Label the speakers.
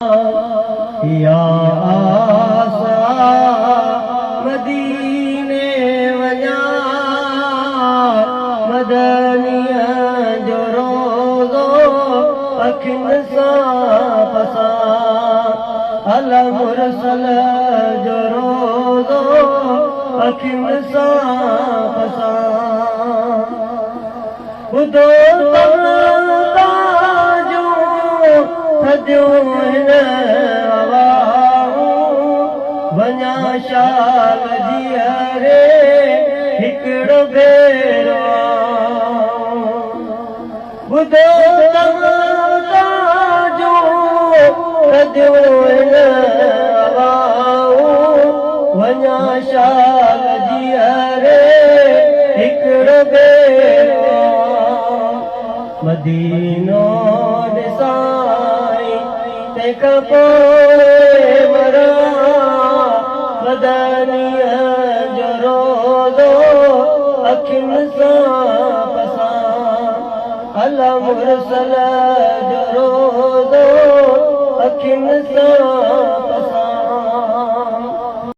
Speaker 1: या आसा मदीने वञा मदनिया जो रोज़ो अखियुनि सां पसां अल मुरसल जो रोज़ो अखियुनि सां पसां ॿुधो वञा शाल जीअरे हिकिड़ो भेरो ॿुधो वञा शाल जीअरे हिकिड़ो भेरो मदीनो ॾिसाई तंहिंखां पोइ मदनिया जो रोज़ो अखियुनि सां पसां अल मुरसल जो रोज़ो